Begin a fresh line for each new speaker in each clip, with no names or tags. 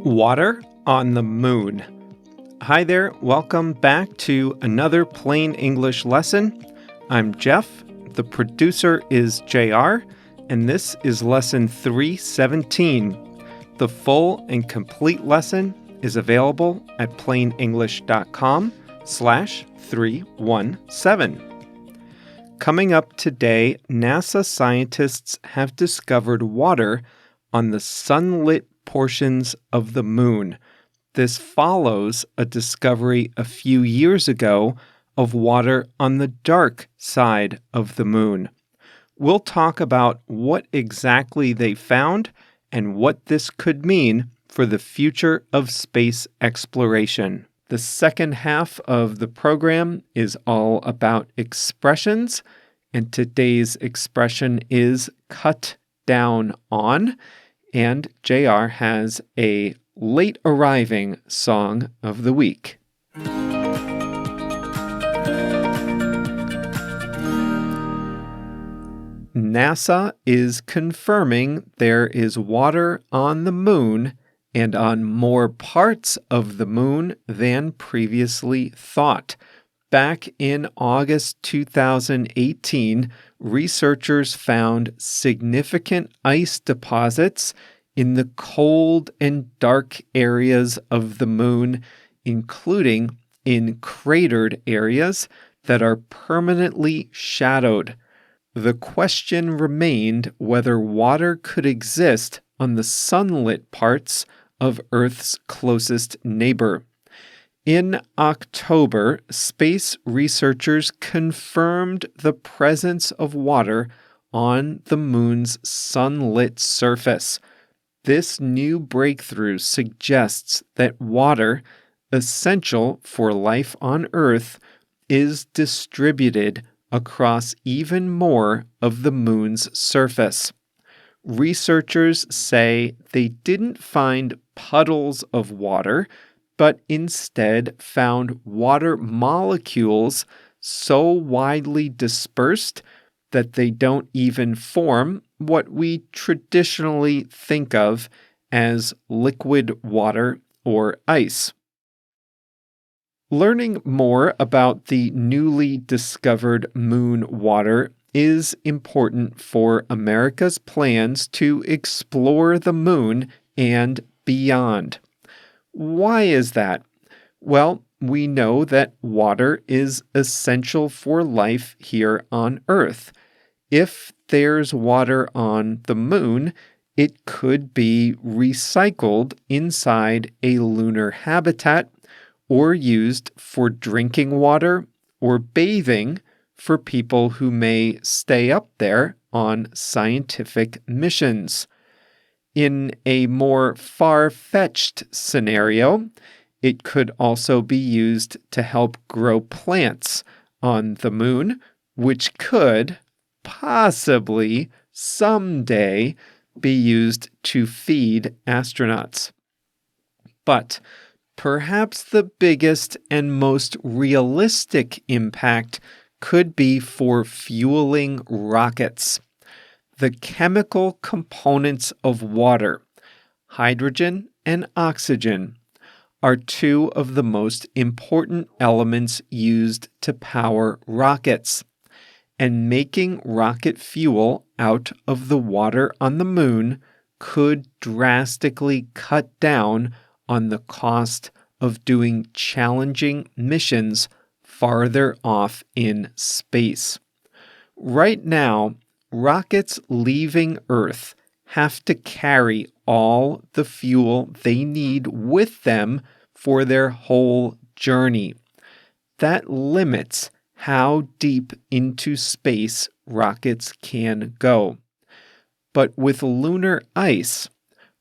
Water on the Moon. Hi there, welcome back to another Plain English lesson. I'm Jeff, the producer is JR, and this is lesson 317. The full and complete lesson is available at plainenglish.com/317. Coming up today, NASA scientists have discovered water on the sunlit portions of the moon. This follows a discovery a few years ago of water on the dark side of the moon. We'll talk about what exactly they found and what this could mean for the future of space exploration. The second half of the program is all about expressions, and today's expression is cut down on. And JR has a late arriving song of the week. NASA is confirming there is water on the moon and on more parts of the moon than previously thought. Back in August 2018, researchers found significant ice deposits in the cold and dark areas of the moon, including in cratered areas that are permanently shadowed. The question remained whether water could exist on the sunlit parts of Earth's closest neighbor. In October, space researchers confirmed the presence of water on the moon's sunlit surface. This new breakthrough suggests that water, essential for life on Earth, is distributed across even more of the moon's surface. Researchers say they didn't find puddles of water, but instead found water molecules so widely dispersed that they don't even form what we traditionally think of as liquid water or ice. Learning more about the newly discovered moon water is important for America's plans to explore the moon and beyond. Why is that? Well, we know that water is essential for life here on Earth. If there's water on the moon, it could be recycled inside a lunar habitat or used for drinking water or bathing for people who may stay up there on scientific missions. In a more far-fetched scenario, it could also be used to help grow plants on the moon, which could possibly someday be used to feed astronauts. But perhaps the biggest and most realistic impact could be for fueling rockets. The chemical components of water, hydrogen and oxygen, are two of the most important elements used to power rockets. And making rocket fuel out of the water on the moon could drastically cut down on the cost of doing challenging missions farther off in space. Right now, rockets leaving Earth have to carry all the fuel they need with them for their whole journey. That limits how deep into space rockets can go. But with lunar ice,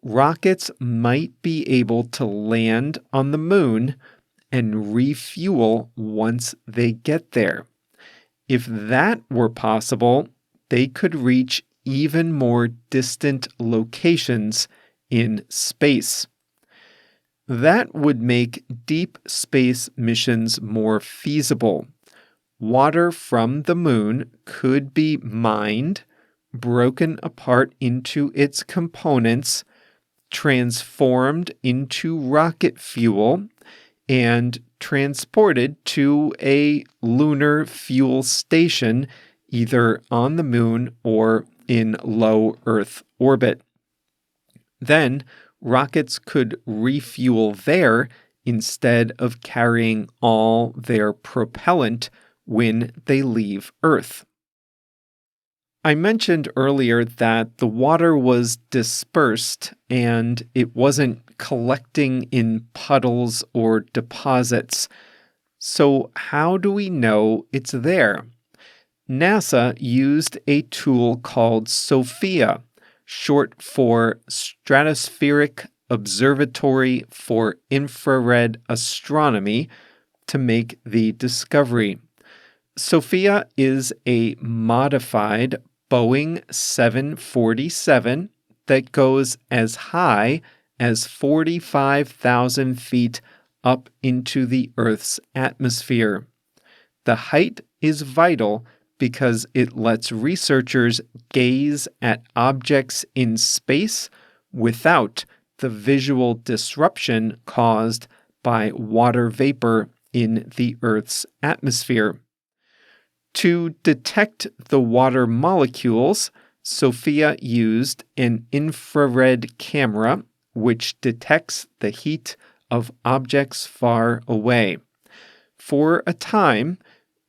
rockets might be able to land on the moon and refuel once they get there. If that were possible, they could reach even more distant locations in space. That would make deep space missions more feasible. Water from the moon could be mined, broken apart into its components, transformed into rocket fuel and transported to a lunar fuel station, either on the moon or in low Earth orbit. Then, rockets could refuel there instead of carrying all their propellant when they leave Earth. I mentioned earlier that the water was dispersed and it wasn't collecting in puddles or deposits. So, how do we know it's there? NASA used a tool called SOFIA, short for Stratospheric Observatory for Infrared Astronomy, to make the discovery. SOFIA is a modified Boeing 747 that goes as high as 45,000 feet up into the Earth's atmosphere. The height is vital because it lets researchers gaze at objects in space without the visual disruption caused by water vapor in the Earth's atmosphere. To detect the water molecules, SOFIA used an infrared camera which detects the heat of objects far away. For a time,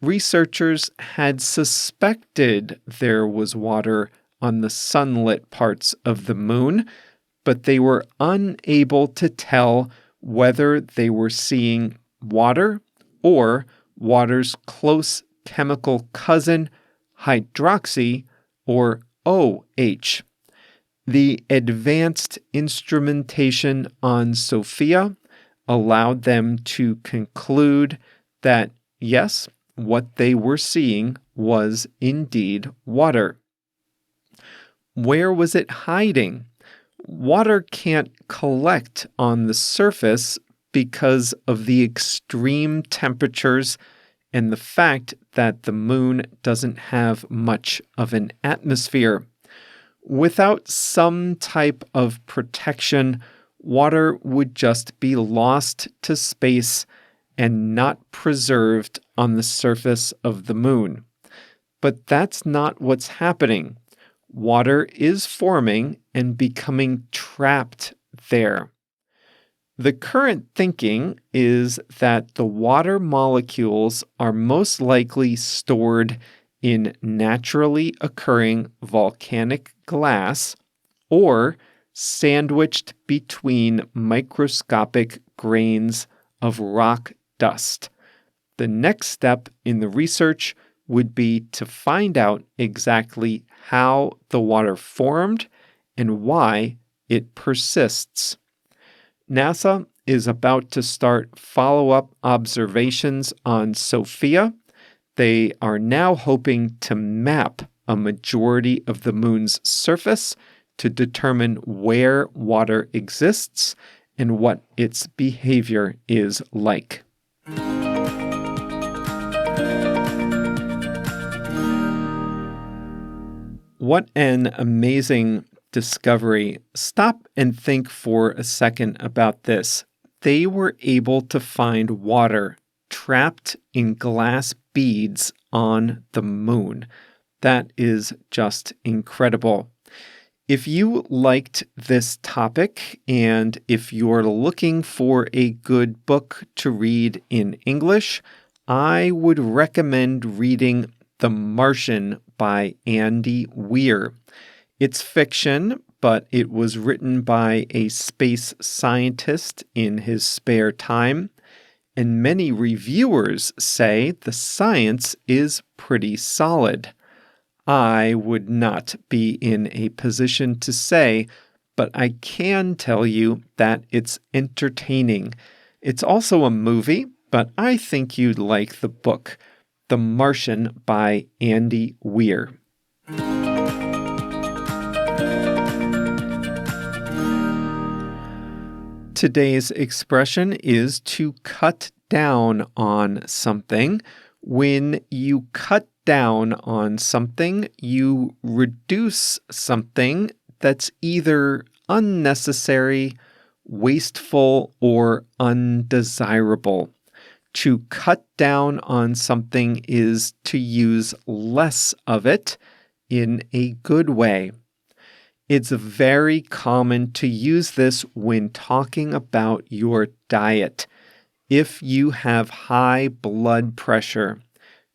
researchers had suspected there was water on the sunlit parts of the moon, but they were unable to tell whether they were seeing water or water's close chemical cousin, hydroxy, or OH. The advanced instrumentation on SOFIA allowed them to conclude that, yes, what they were seeing was indeed water. Where was it hiding? Water can't collect on the surface because of the extreme temperatures and the fact that the moon doesn't have much of an atmosphere. Without some type of protection, water would just be lost to space and not preserved on the surface of the moon. But that's not what's happening. Water is forming and becoming trapped there. The current thinking is that the water molecules are most likely stored in naturally occurring volcanic glass or sandwiched between microscopic grains of rock dust. The next step in the research would be to find out exactly how the water formed and why it persists. NASA is about to start follow-up observations on SOFIA. They are now hoping to map a majority of the moon's surface to determine where water exists and what its behavior is like. What an amazing discovery. Stop and think for a second about this. They were able to find water trapped in glass beads on the moon. That is just incredible. If you liked this topic and if you're looking for a good book to read in English, I would recommend reading The Martian by Andy Weir. It's fiction, but it was written by a space scientist in his spare time, and many reviewers say the science is pretty solid. I would not be in a position to say, but I can tell you that it's entertaining. It's also a movie, but I think you'd like the book, The Martian by Andy Weir. Today's expression is to cut down on something. When you cut down on something, you reduce something that's either unnecessary, wasteful, or undesirable. To cut down on something is to use less of it in a good way. It's very common to use this when talking about your diet. If you have high blood pressure,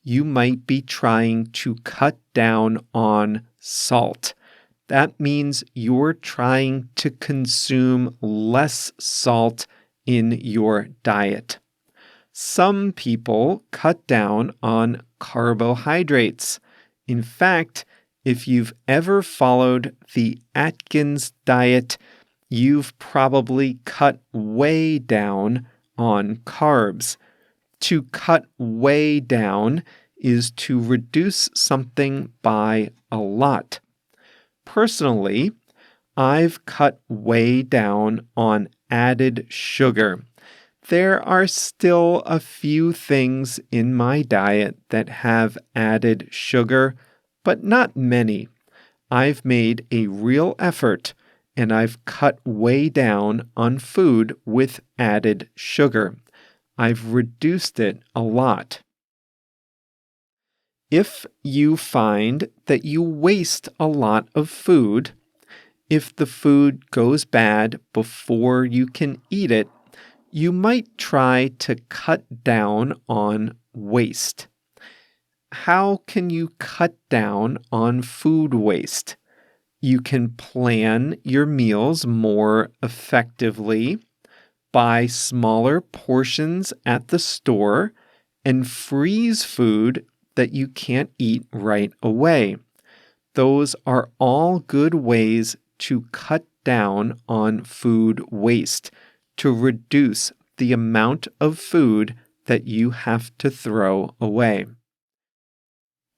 you might be trying to cut down on salt. That means you're trying to consume less salt in your diet. Some people cut down on carbohydrates. In fact, if you've ever followed the Atkins diet, you've probably cut way down on carbs. To cut way down is to reduce something by a lot. Personally, I've cut way down on added sugar. There are still a few things in my diet that have added sugar, but not many. I've made a real effort, and I've cut way down on food with added sugar. I've reduced it a lot. If you find that you waste a lot of food, if the food goes bad before you can eat it, you might try to cut down on waste. How can you cut down on food waste? You can plan your meals more effectively, buy smaller portions at the store, and freeze food that you can't eat right away. Those are all good ways to cut down on food waste, to reduce the amount of food that you have to throw away.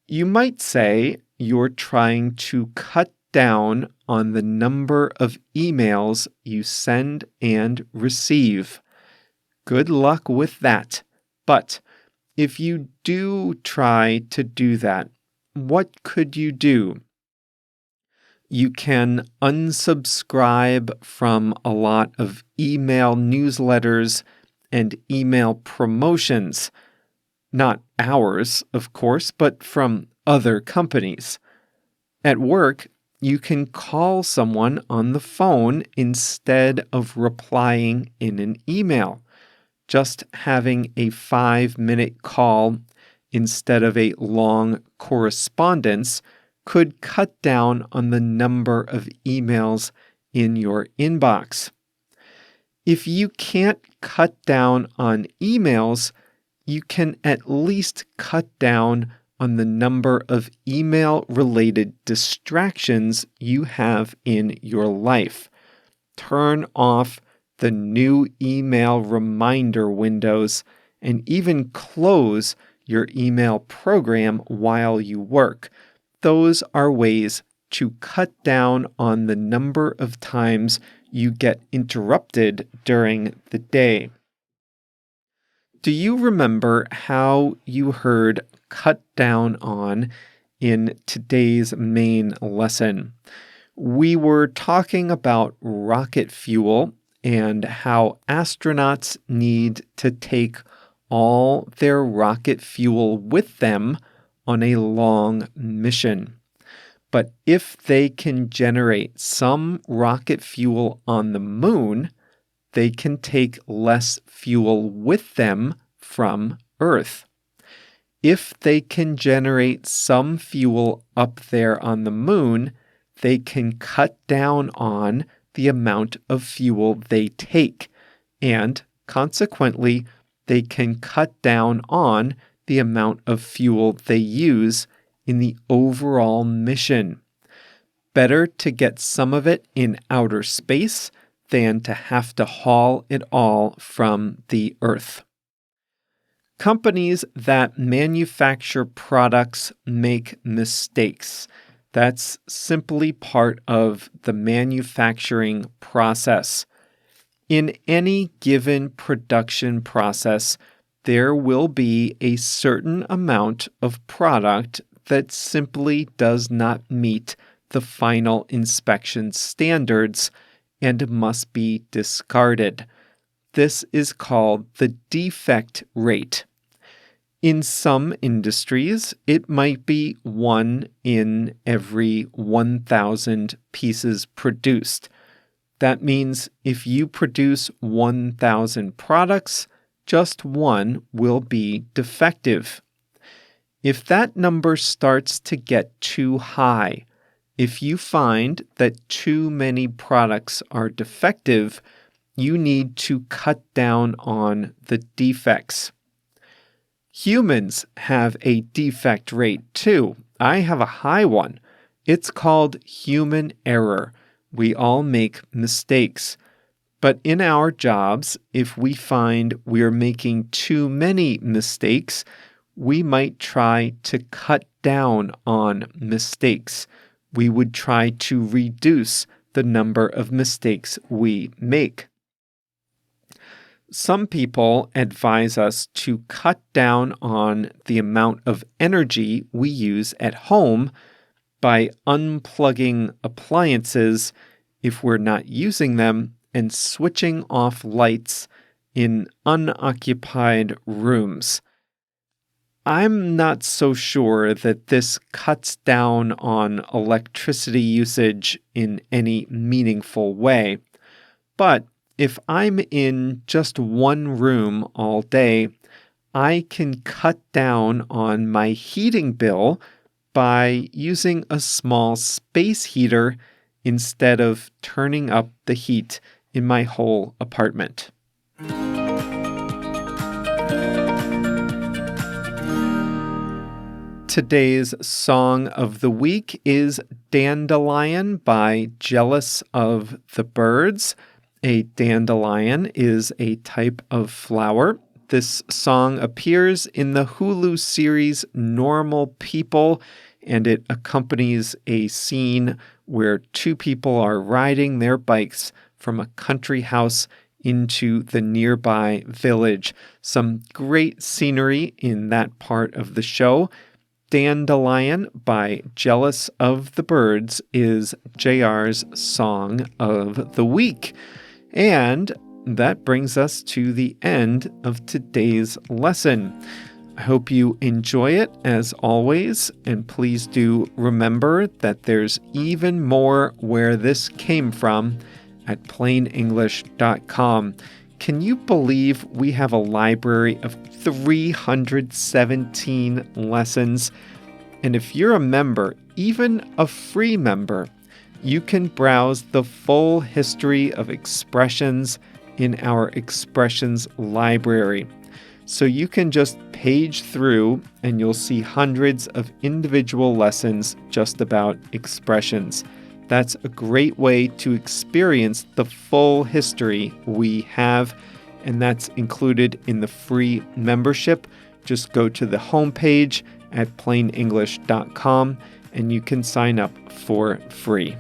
You might say you're trying to cut down on the number of emails you send and receive. Good luck with that. But if you do try to do that, what could you do? You can unsubscribe from a lot of email newsletters and email promotions. Not ours, of course, but from other companies. At work, you can call someone on the phone instead of replying in an email. Just having a 5-minute call instead of a long correspondence could cut down on the number of emails in your inbox. If you can't cut down on emails, you can at least cut down on the number of email-related distractions you have in your life. Turn off the new email reminder windows and even close your email program while you work. Those are ways to cut down on the number of times you get interrupted during the day. Do you remember how you heard cut down on in today's main lesson? We were talking about rocket fuel and how astronauts need to take all their rocket fuel with them on a long mission. But if they can generate some rocket fuel on the moon, they can take less fuel with them from Earth. If they can generate some fuel up there on the moon, they can cut down on the amount of fuel they take, and consequently, they can cut down on the amount of fuel they use in the overall mission. Better to get some of it in outer space than to have to haul it all from the Earth. Companies that manufacture products make mistakes. That's simply part of the manufacturing process. In any given production process, there will be a certain amount of product that simply does not meet the final inspection standards, and must be discarded. This is called the defect rate. In some industries, it might be 1 in every 1,000 pieces produced. That means if you produce 1,000 products, just 1 will be defective. If that number starts to get too high, if you find that too many products are defective, you need to cut down on the defects. Humans have a defect rate too. I have a high one. It's called human error. We all make mistakes. But in our jobs, if we find we're making too many mistakes, we might try to cut down on mistakes. We would try to reduce the number of mistakes we make. Some people advise us to cut down on the amount of energy we use at home by unplugging appliances if we're not using them and switching off lights in unoccupied rooms. I'm not so sure that this cuts down on electricity usage in any meaningful way, but if I'm in just one room all day, I can cut down on my heating bill by using a small space heater instead of turning up the heat in my whole apartment. Today's song of the week is Dandelion by Jealous of the Birds. A dandelion is a type of flower. This song appears in the Hulu series Normal People, and it accompanies a scene where two people are riding their bikes from a country house into the nearby village. Some great scenery in that part of the show. Dandelion by Jealous of the Birds is JR's song of the week. And that brings us to the end of today's lesson. I hope you enjoy it as always, and please do remember that there's even more where this came from at plainenglish.com. Can you believe we have a library of 317 lessons? And if you're a member, even a free member, you can browse the full history of expressions in our expressions library. So you can just page through and you'll see hundreds of individual lessons just about expressions. That's a great way to experience the full history we have, and that's included in the free membership. Just go to the homepage at plainenglish.com and you can sign up for free.